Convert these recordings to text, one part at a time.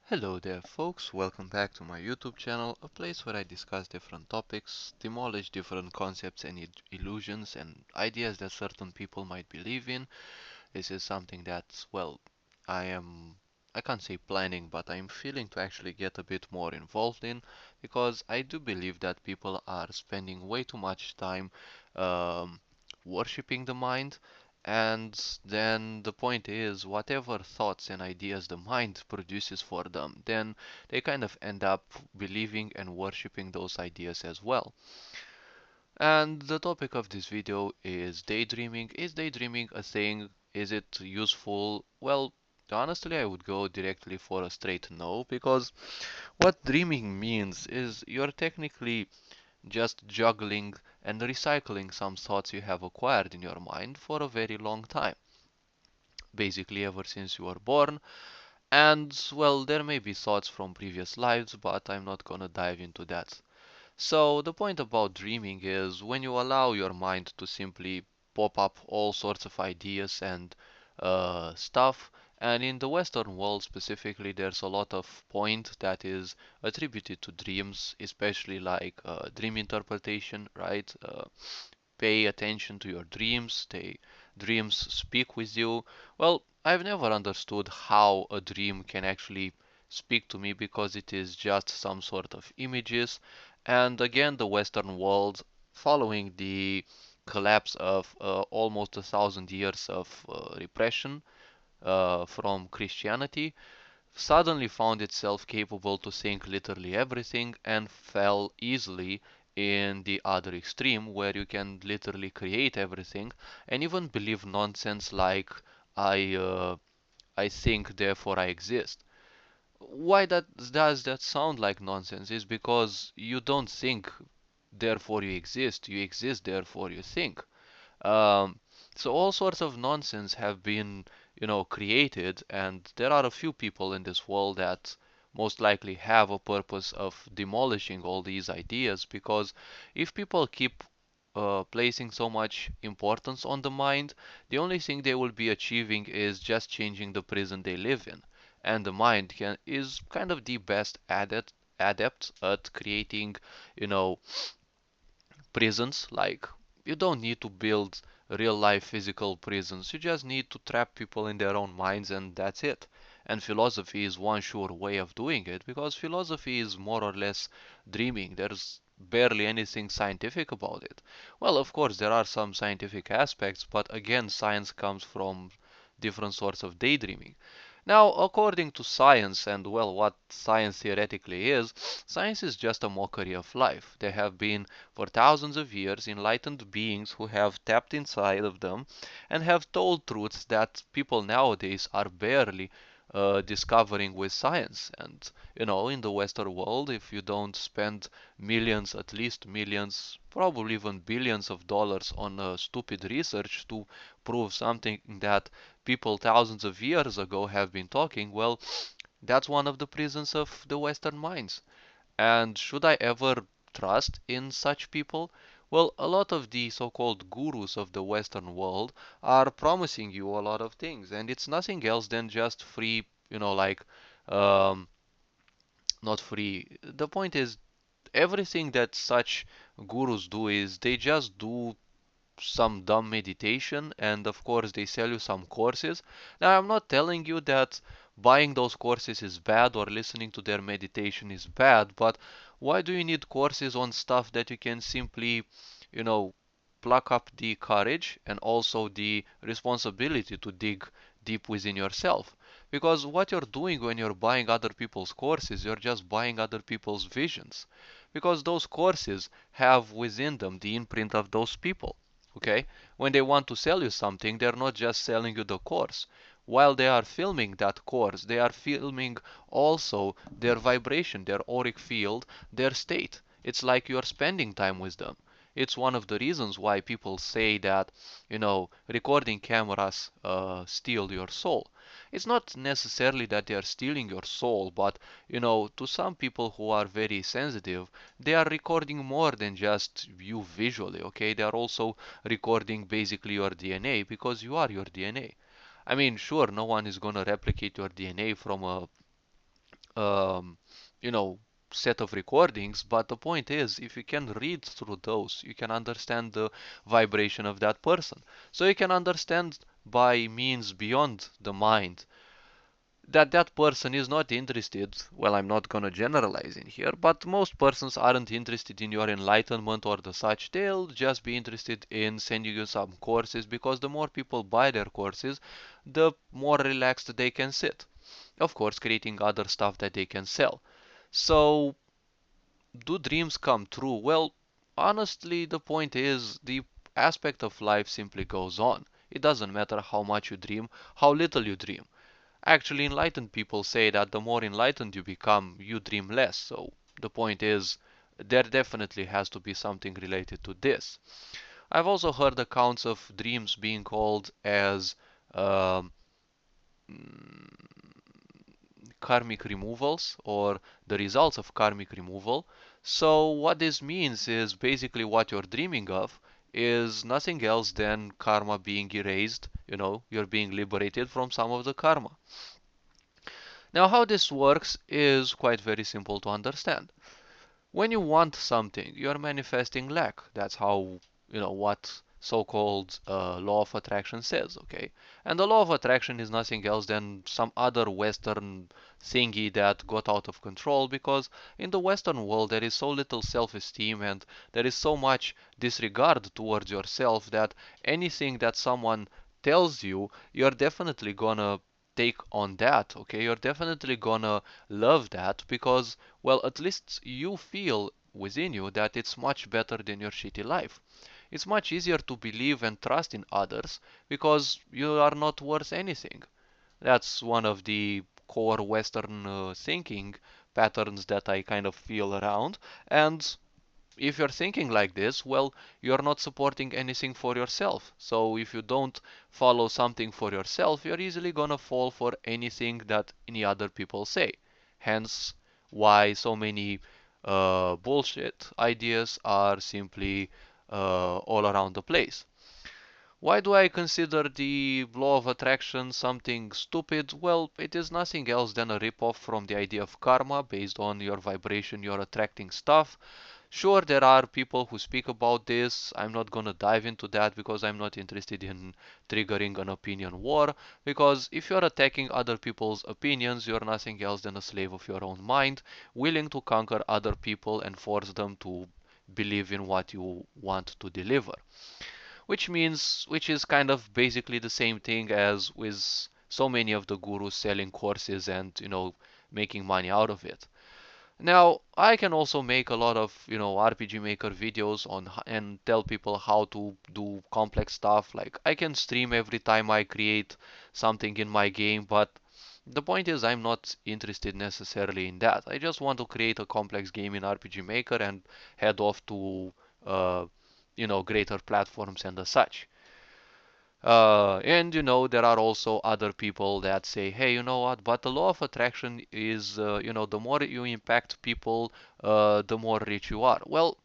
Hello there folks, welcome back to my YouTube channel, a place where I discuss different topics, demolish different concepts and illusions and ideas that certain people might believe in. This is something that, well, I am, I can't say planning, but I'm feeling to actually get a bit more involved in, because I do believe that people are spending way too much time um, worshipping the mind. And then the point is, whatever thoughts and ideas the mind produces for them, then they kind of end up believing and worshipping those ideas as well. And the topic of this video is daydreaming. Is daydreaming a thing? Is it useful? Well, honestly, I would go directly for a straight no, because what dreaming means is you're technically just juggling and recycling some thoughts you have acquired in your mind for a very long time, basically ever since you were born. And well, there may be thoughts from previous lives, but I'm not gonna dive into that. So the point about dreaming is when you allow your mind to simply pop up all sorts of ideas and stuff. And in the Western world specifically, there's a lot of point that is attributed to dreams, especially like dream interpretation, right? Pay attention to your dreams. Dreams speak with you. Well, I've never understood how a dream can actually speak to me because it is just some sort of images. And again, the Western world, following the collapse of almost 1,000 years of repression from Christianity, suddenly found itself capable to think literally everything and fell easily in the other extreme where you can literally create everything and even believe nonsense like I uh, I think therefore I exist. Why that does that sound like nonsense is because you don't think therefore you exist therefore you think. Um, so all sorts of nonsense have been, created, and there are a few people in this world that most likely have a purpose of demolishing all these ideas, because if people keep placing so much importance on the mind, the only thing they will be achieving is just changing the prison they live in. And the mind is kind of the best adept at creating, you know, prisons. Like, you don't need to build real life physical prisons, you just need to trap people in their own minds, and that's it. And philosophy is one sure way of doing it, because philosophy is more or less dreaming. There's barely anything scientific about it. Well, of course there are some scientific aspects, but again, science comes from different sorts of daydreaming. Now, according to science, and well, what science theoretically is, science is just a mockery of life. There have been, for thousands of years, enlightened beings who have tapped inside of them and have told truths that people nowadays are barely discovering with science. And, in the Western world, if you don't spend millions, at least millions, probably even billions of dollars on stupid research to prove something that people thousands of years ago have been talking, well, that's one of the prisons of the Western minds. And should I ever trust in such people? Well, a lot of the so-called gurus of the Western world are promising you a lot of things, and it's nothing else than just free, like, um, not free. The point is, everything that such gurus do is they just do some dumb meditation, and of course they sell you some courses. Now, I'm not telling you that buying those courses is bad or listening to their meditation is bad, but why do you need courses on stuff that you can simply, you know, pluck up the courage and also the responsibility to dig deep within yourself? Because what you're doing when you're buying other people's courses, you're just buying other people's visions. Because those courses have within them the imprint of those people. Okay? When they want to sell you something, they're not just selling you the course. While they are filming that course, they are filming also their vibration, their auric field, their state. It's like you're spending time with them. It's one of the reasons why people say that, recording cameras steal your soul. It's not necessarily that they are stealing your soul, but, to some people who are very sensitive, they are recording more than just you visually, okay? They are also recording basically your DNA, because you are your DNA. I mean, sure, no one is gonna replicate your DNA from a um, you know, set of recordings, but the point is, if you can read through those, you can understand the vibration of that person. So you can understand by means beyond the mind that that person is not interested. Well, I'm not gonna generalize in here, but most persons aren't interested in your enlightenment or the such. They'll just be interested in sending you some courses, because the more people buy their courses, the more relaxed they can sit. Of course, creating other stuff that they can sell. So, do dreams come true? Well, honestly, the point is the aspect of life simply goes on. It doesn't matter how much you dream, how little you dream. Actually, enlightened people say that the more enlightened you become, you dream less. So the point is, there definitely has to be something related to this. I've also heard accounts of dreams being called as um, karmic removals, or the results of karmic removal. So what this means is basically what you're dreaming of is nothing else than karma being erased. You're being liberated from some of the karma. Now, how this works is quite very simple to understand. When you want something, you're manifesting lack. That's how, what so-called law of attraction says, okay? And the law of attraction is nothing else than some other Western thingy that got out of control, because in the Western world there is so little self-esteem and there is so much disregard towards yourself that anything that someone tells you, you're definitely gonna take on that, okay? You're definitely gonna love that because, well, at least you feel within you that it's much better than your shitty life. It's much easier to believe and trust in others because you are not worth anything. That's one of the core Western thinking patterns that I kind of feel around. And if you're thinking like this, well, you're not supporting anything for yourself. So if you don't follow something for yourself, you're easily gonna fall for anything that any other people say. Hence, why so many bullshit ideas are simply all around the place. Why do I consider the law of attraction something stupid? Well, it is nothing else than a ripoff from the idea of karma. Based on your vibration, you're attracting stuff. Sure, there are people who speak about this. I'm not gonna dive into that because I'm not interested in triggering an opinion war. Because if you're attacking other people's opinions, you're nothing else than a slave of your own mind, willing to conquer other people and force them to believe in what you want to deliver. Which is kind of basically the same thing as with so many of the gurus selling courses and, making money out of it. Now, I can also make a lot of, RPG Maker videos and tell people how to do complex stuff. Like, I can stream every time I create something in my game, but the point is I'm not interested necessarily in that. I just want to create a complex game in RPG Maker and head off to, uh, greater platforms and the such. And there are also other people that say, hey, you know what? But the law of attraction is, the more you impact people, the more rich you are. Well,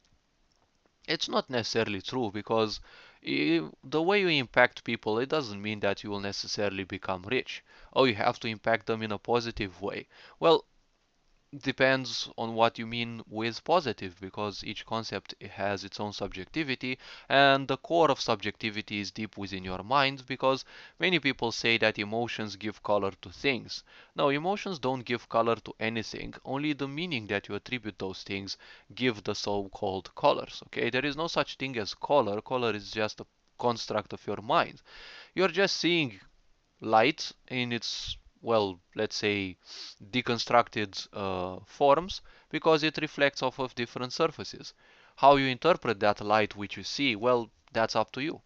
it's not necessarily true because the way you impact people, it doesn't mean that you will necessarily become rich. Oh, you have to impact them in a positive way. Well, depends on what you mean with positive, because each concept has its own subjectivity, and the core of subjectivity is deep within your mind, because many people say that emotions give color to things. No, emotions don't give color to anything, only the meaning that you attribute those things give the so-called colors. Okay, there is no such thing as color is just a construct of your mind. You're just seeing light in its, well, let's say, deconstructed forms, because it reflects off of different surfaces. How you interpret that light which you see, well, that's up to you.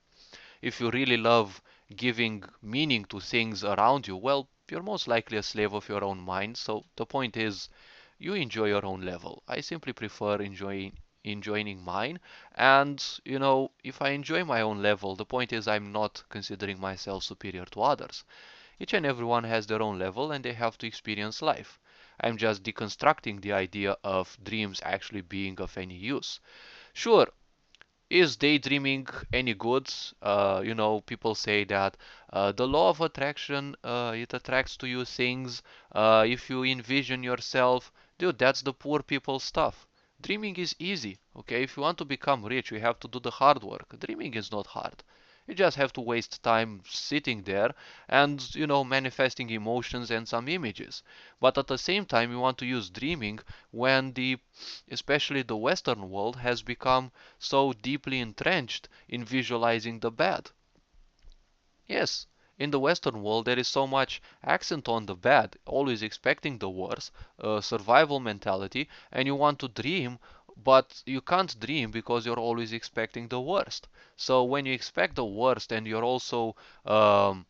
If you really love giving meaning to things around you, well, you're most likely a slave of your own mind. So the point is, you enjoy your own level. I simply prefer enjoying mine. And, if I enjoy my own level, the point is I'm not considering myself superior to others. Each and everyone has their own level and they have to experience life. I'm just deconstructing the idea of dreams actually being of any use. Sure, Is daydreaming any good? People say that the law of attraction, it attracts to you things. If you envision yourself, dude, that's the poor people stuff. Dreaming is easy, okay? If you want to become rich, you have to do the hard work. Dreaming is not hard. You just have to waste time sitting there and, manifesting emotions and some images. But at the same time, you want to use dreaming when especially the Western world has become so deeply entrenched in visualizing the bad. Yes, in the Western world, there is so much accent on the bad, always expecting the worst, survival mentality, and you want to dream, but you can't dream because you're always expecting the worst. So when you expect the worst and you're also, um,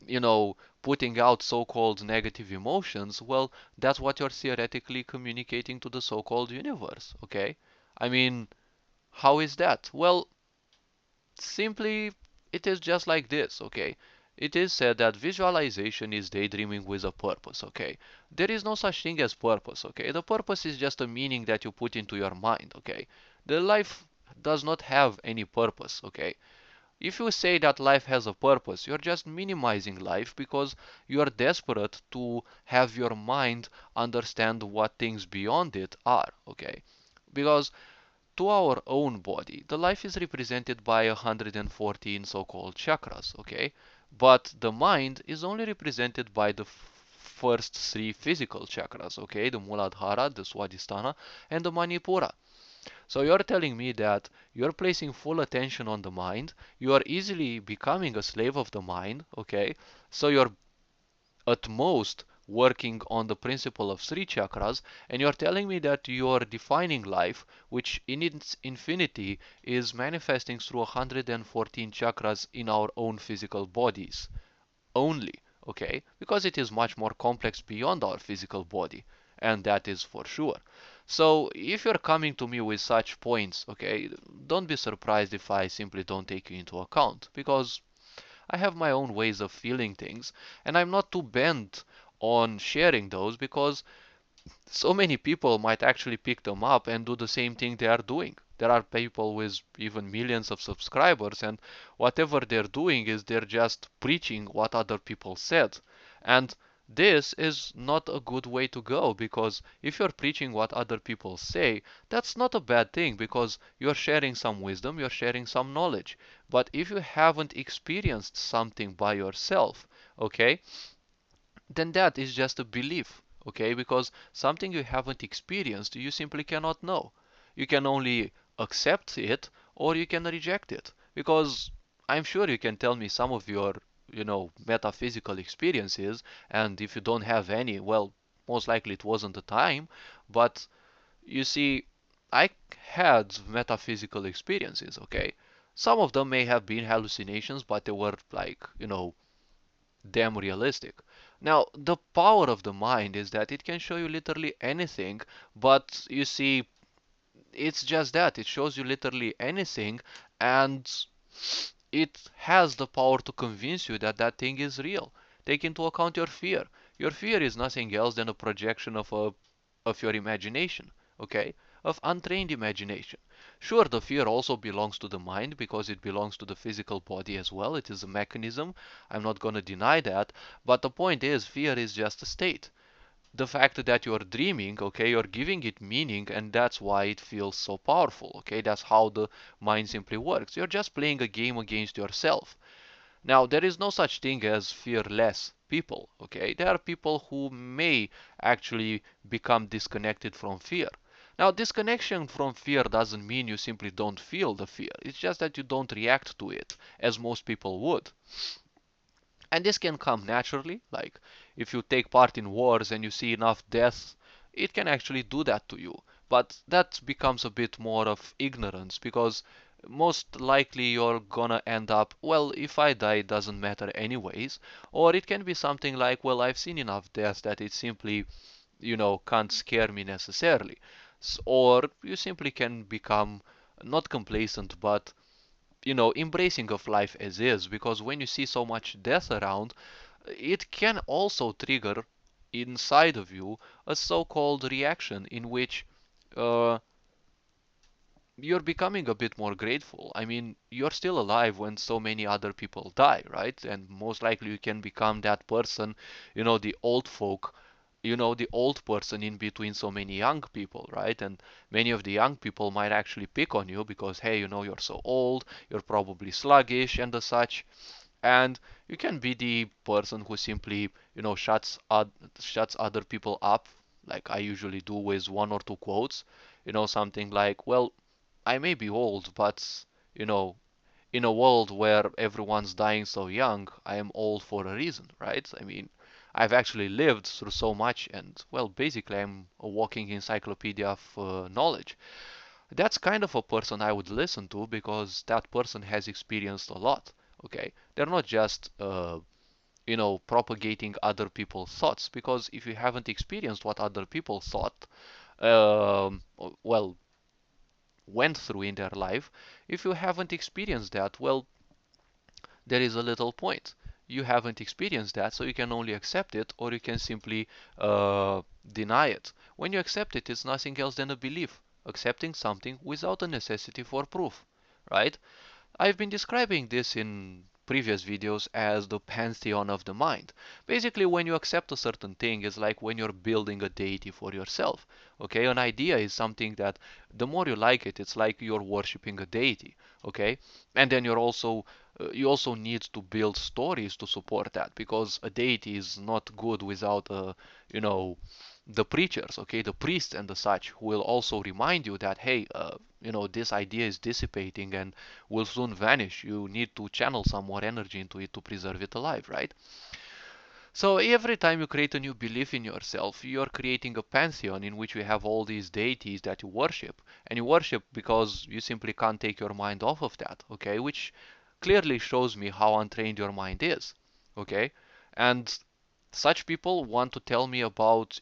you know, putting out so-called negative emotions, well, that's what you're theoretically communicating to the so-called universe, okay? I mean, how is that? Well, simply, it is just like this, okay? It is said that visualization is daydreaming with a purpose, okay? There is no such thing as purpose, okay? The purpose is just a meaning that you put into your mind, okay? The life does not have any purpose, okay? If you say that life has a purpose, you're just minimizing life because you are desperate to have your mind understand what things beyond it are, okay? Because to our own body, the life is represented by 114 so-called chakras, okay? But the mind is only represented by the first three physical chakras, okay? The Muladhara, the Swadhisthana, and the Manipura. So you're telling me that you're placing full attention on the mind, you are easily becoming a slave of the mind, okay? So you're at most working on the principle of three chakras, and you're telling me that you're defining life, which in its infinity is manifesting through 114 chakras in our own physical bodies only, okay? Because it is much more complex beyond our physical body, and that is for sure. So if you're coming to me with such points, okay, don't be surprised if I simply don't take you into account, because I have my own ways of feeling things, and I'm not too bent on sharing those because so many people might actually pick them up and do the same thing they are doing. There are people with even millions of subscribers, and whatever they're doing is they're just preaching what other people said. And this is not a good way to go because if you're preaching what other people say, that's not a bad thing because you're sharing some wisdom, you're sharing some knowledge. But if you haven't experienced something by yourself, okay, then that is just a belief, okay? Because something you haven't experienced, you simply cannot know. You can only accept it or you can reject it. Because I'm sure you can tell me some of your, metaphysical experiences, and if you don't have any, well, most likely it wasn't the time. But you see, I had metaphysical experiences, okay? Some of them may have been hallucinations, but they were like, damn realistic. Now, the power of the mind is that it can show you literally anything, but you see, it's just that. It shows you literally anything, and it has the power to convince you that that thing is real. Take into account your fear. Your fear is nothing else than a projection of your imagination, okay? Of untrained imagination. Sure, the fear also belongs to the mind because it belongs to the physical body as well. It is a mechanism. I'm not going to deny that. But the point is, fear is just a state. The fact that you're dreaming, okay, you're giving it meaning, and that's why it feels so powerful, okay? That's how the mind simply works. You're just playing a game against yourself. Now, there is no such thing as fearless people, okay? There are people who may actually become disconnected from fear. Now, disconnection from fear doesn't mean you simply don't feel the fear. It's just that you don't react to it as most people would. And this can come naturally, like if you take part in wars and you see enough deaths, it can actually do that to you. But that becomes a bit more of ignorance because most likely you're gonna end up, well, if I die, it doesn't matter anyways. Or it can be something like, well, I've seen enough deaths that it simply, can't scare me necessarily. Or you simply can become not complacent, but embracing of life as is, because when you see so much death around, it can also trigger inside of you a so-called reaction in which uh, you're becoming a bit more grateful. I mean, you're still alive when so many other people die, right? And most likely you can become that person, the old folk, the old person in between so many young people, right? And many of the young people might actually pick on you because, hey, you're so old, you're probably sluggish and the such. And you can be the person who simply, shuts other people up, like I usually do with one or two quotes, something like, well, I may be old, but you know, in a world where everyone's dying so young, I am old for a reason, right? I mean, I've actually lived through so much, and well, basically, I'm a walking encyclopedia of knowledge. That's kind of a person I would listen to because that person has experienced a lot. Okay, they're not just propagating other people's thoughts because if you haven't experienced what other people thought, um, well, went through in their life, if you haven't experienced that, well, there is a little point. You haven't experienced that, so you can only accept it or you can simply deny it. When you accept it, it's nothing else than a belief, accepting something without a necessity for proof, right? I've been describing this in previous videos as the pantheon of the mind. Basically, when you accept a certain thing, it's like when you're building a deity for yourself. Okay, an idea is something that the more you like it, it's like you're worshipping a deity. Okay, and then you also need to build stories to support that because a deity is not good without you know, the preachers, okay, the priests and the such, who will also remind you that, hey, this idea is dissipating and will soon vanish. You need to channel some more energy into it to preserve it alive, right? So every time you create a new belief in yourself, you're creating a pantheon in which you have all these deities that you worship. And you worship because you simply can't take your mind off of that, okay? Which clearly shows me how untrained your mind is, okay? And such people want to tell me about,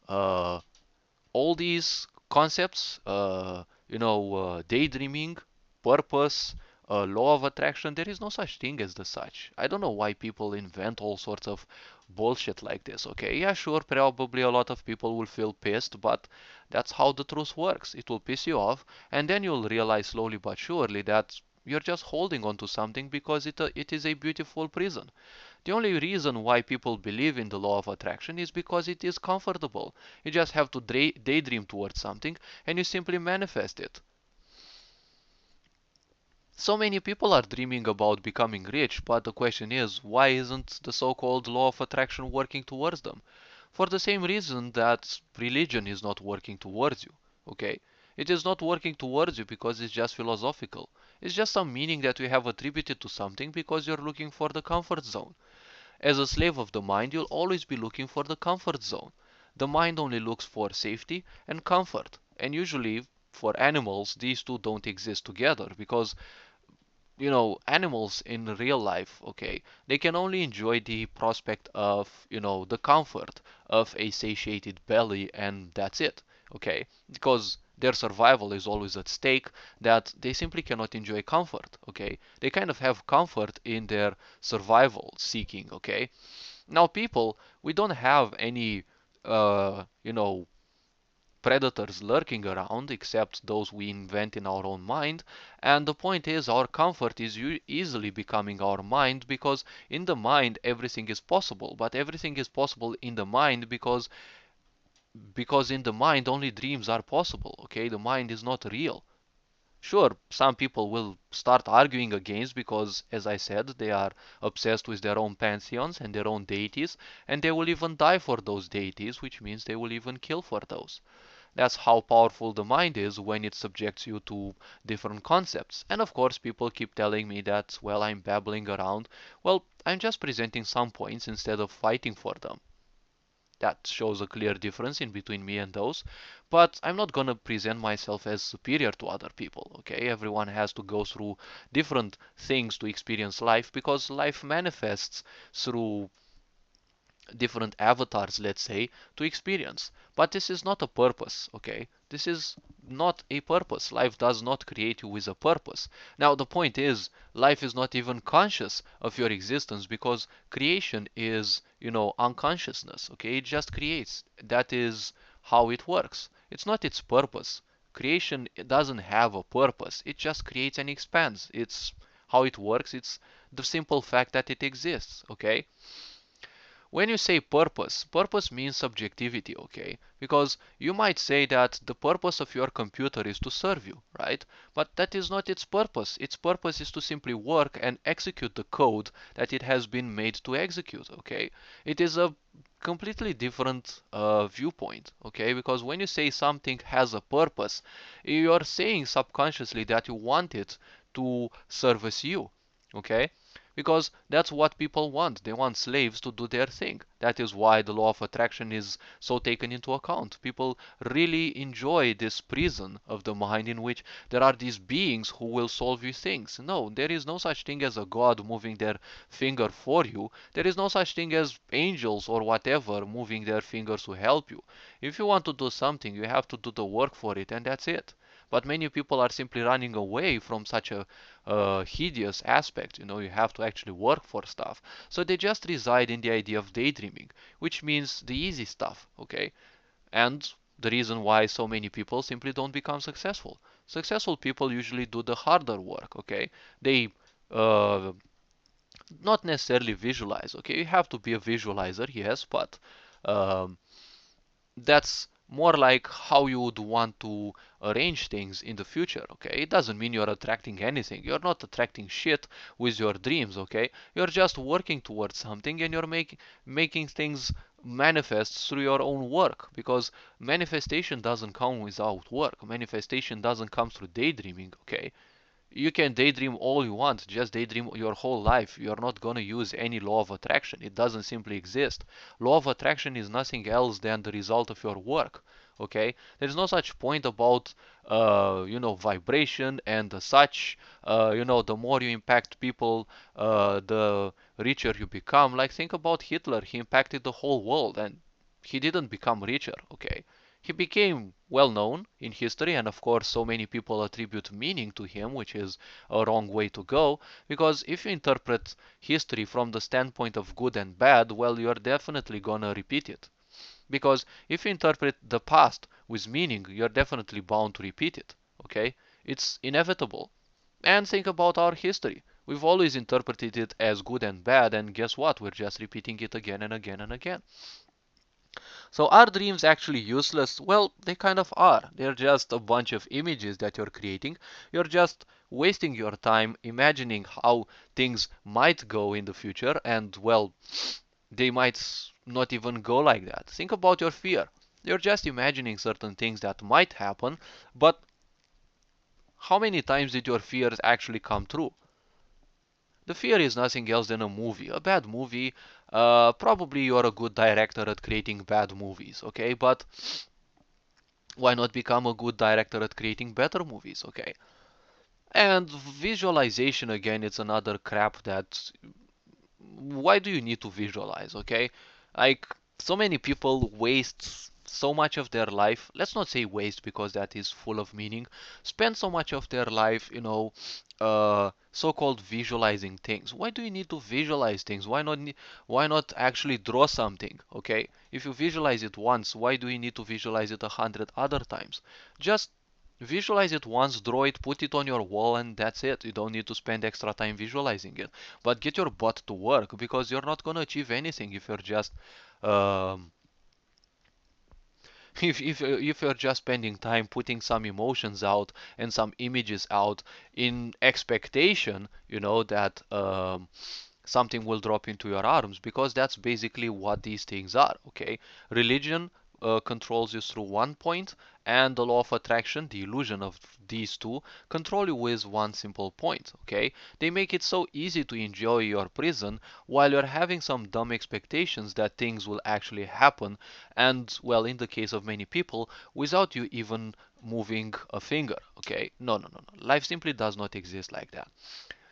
all these concepts, daydreaming, purpose, law of attraction, there is no such thing as the such. I don't know why people invent all sorts of bullshit like this, okay? Yeah, sure, probably a lot of people will feel pissed, but that's how the truth works. It will piss you off, and then you'll realize slowly but surely that you're just holding on to something because it is a beautiful prison. The only reason why people believe in the law of attraction is because it is comfortable. You just have to daydream towards something and you simply manifest it. So many people are dreaming about becoming rich, but the question is, why isn't the so-called law of attraction working towards them? For the same reason that religion is not working towards you. Okay? It is not working towards you because it's just philosophical. It's just some meaning that we have attributed to something because you're looking for the comfort zone. As a slave of the mind, you'll always be looking for the comfort zone. The mind only looks for safety and comfort. And usually, for animals, these two don't exist together because, animals in real life, okay, they can only enjoy the prospect of, the comfort of a satiated belly, and that's it, okay, because their survival is always at stake, that they simply cannot enjoy comfort, okay. They kind of have comfort in their survival seeking, okay. Now, people, we don't have any, predators lurking around except those we invent in our own mind. And the point is, our comfort is easily becoming our mind because in the mind everything is possible. But everything is possible in the mind because in the mind only dreams are possible. Okay, the mind is not real. Sure, some people will start arguing against because, as I said, they are obsessed with their own pantheons and their own deities, and they will even die for those deities, which means they will even kill for those. That's how powerful the mind is when it subjects you to different concepts. And of course, people keep telling me that, well, I'm babbling around. Well, I'm just presenting some points instead of fighting for them. That shows a clear difference in between me and those. But I'm not gonna present myself as superior to other people, okay? Everyone has to go through different things to experience life because life manifests through different avatars, let's say, to experience. But this is not a purpose, okay? This is not a purpose. Life does not create you with a purpose. Now, the point is, life is not even conscious of your existence because creation is, unconsciousness, okay? It just creates. That is how it works. It's not its purpose. Creation doesn't have a purpose. It just creates and expands. It's how it works. It's the simple fact that it exists, okay? When you say purpose, purpose means subjectivity, okay? Because you might say that the purpose of your computer is to serve you, right? But that is not its purpose. Its purpose is to simply work and execute the code that it has been made to execute, okay? It is a completely different viewpoint, okay? Because when you say something has a purpose, you're saying subconsciously that you want it to service you, okay? Because that's what people want. They want slaves to do their thing. That is why the law of attraction is so taken into account. People really enjoy this prison of the mind in which there are these beings who will solve you things. No, there is no such thing as a god moving their finger for you. There is no such thing as angels or whatever moving their fingers to help you. If you want to do something, you have to do the work for it, and that's it. But many people are simply running away from such a hideous aspect. You know, you have to actually work for stuff. So they just reside in the idea of daydreaming, which means the easy stuff, okay? And the reason why so many people simply don't become successful. Successful people usually do the harder work, okay? They uh, not necessarily visualize, okay? You have to be a visualizer, yes, but um, that's more like how you would want to arrange things in the future, okay? It doesn't mean you're attracting anything. You're not attracting shit with your dreams, okay? You're just working towards something and you're making things manifest through your own work, because manifestation doesn't come without work. Manifestation doesn't come through daydreaming, okay? You can daydream all you want, just daydream your whole life. You're not gonna use any law of attraction. It doesn't simply exist. Law of attraction is nothing else than the result of your work. Okay? There's no such point about vibration and such. The more you impact people, the richer you become. Like, think about Hitler. He impacted the whole world and he didn't become richer. Okay? He became well known in history, and of course, so many people attribute meaning to him, which is a wrong way to go. Because if you interpret history from the standpoint of good and bad, well, you're definitely gonna repeat it. Because if you interpret the past with meaning, you're definitely bound to repeat it. Okay? It's inevitable. And think about our history. We've always interpreted it as good and bad, and guess what? We're just repeating it again and again and again. So are dreams actually useless? Well, they kind of are. They're just a bunch of images that you're creating. You're just wasting your time imagining how things might go in the future, and well, they might not even go like that. Think about your fear. You're just imagining certain things that might happen, but how many times did your fears actually come true? The fear is nothing else than a movie. A bad movie, probably you're a good director at creating bad movies, okay? But why not become a good director at creating better movies, okay? And visualization, again, it's another crap that why do you need to visualize, okay? Like, so many people waste so much of their life, let's not say waste because that is full of meaning, spend so much of their life, so-called visualizing things. Why do you need to visualize things? Why not actually draw something, okay? If you visualize it once, why do you need to visualize it 100 other times? Just visualize it once, draw it, put it on your wall, and that's it. You don't need to spend extra time visualizing it. But get your butt to work, because you're not going to achieve anything if you're just um, if you're just spending time putting some emotions out and some images out in expectation, that something will drop into your arms, because that's basically what these things are, okay? Religion controls you through one point, and the law of attraction, the illusion of these two, control you with one simple point, okay? They make it so easy to enjoy your prison while you're having some dumb expectations that things will actually happen, and, well, in the case of many people, without you even moving a finger, okay? No, no, no, no. Life simply does not exist like that.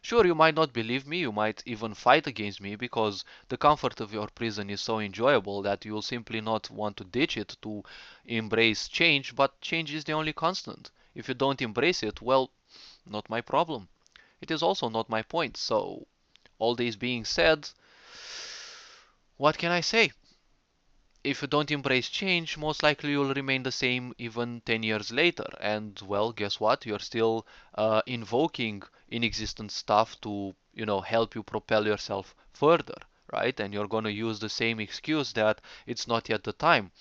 Sure, you might not believe me, you might even fight against me, because the comfort of your prison is so enjoyable that you'll simply not want to ditch it to embrace change, but change is the only constant. If you don't embrace it, well, not my problem. It is also not my point, so all this being said, what can I say? if you don't embrace change, most likely you'll remain the same even 10 years later. And well, guess what? You're still invoking inexistent stuff to, help you propel yourself further, right? And you're going to use the same excuse that it's not yet the time.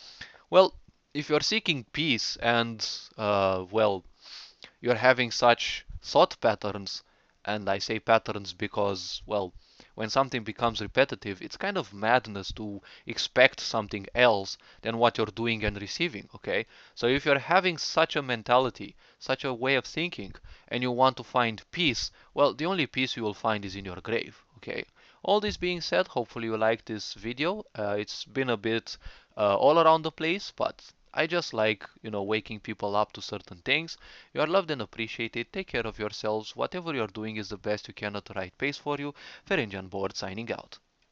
Well, if you're seeking peace and, well, you're having such thought patterns, and I say patterns because, well, when something becomes repetitive, it's kind of madness to expect something else than what you're doing and receiving, okay? So if you're having such a mentality, such a way of thinking, and you want to find peace, well, the only peace you will find is in your grave, okay? All this being said, hopefully you liked this video. It's been a bit all around the place, but I just like, waking people up to certain things. You are loved and appreciated. Take care of yourselves. Whatever you're doing is the best you can at the right pace for you. Ferenc Board signing out.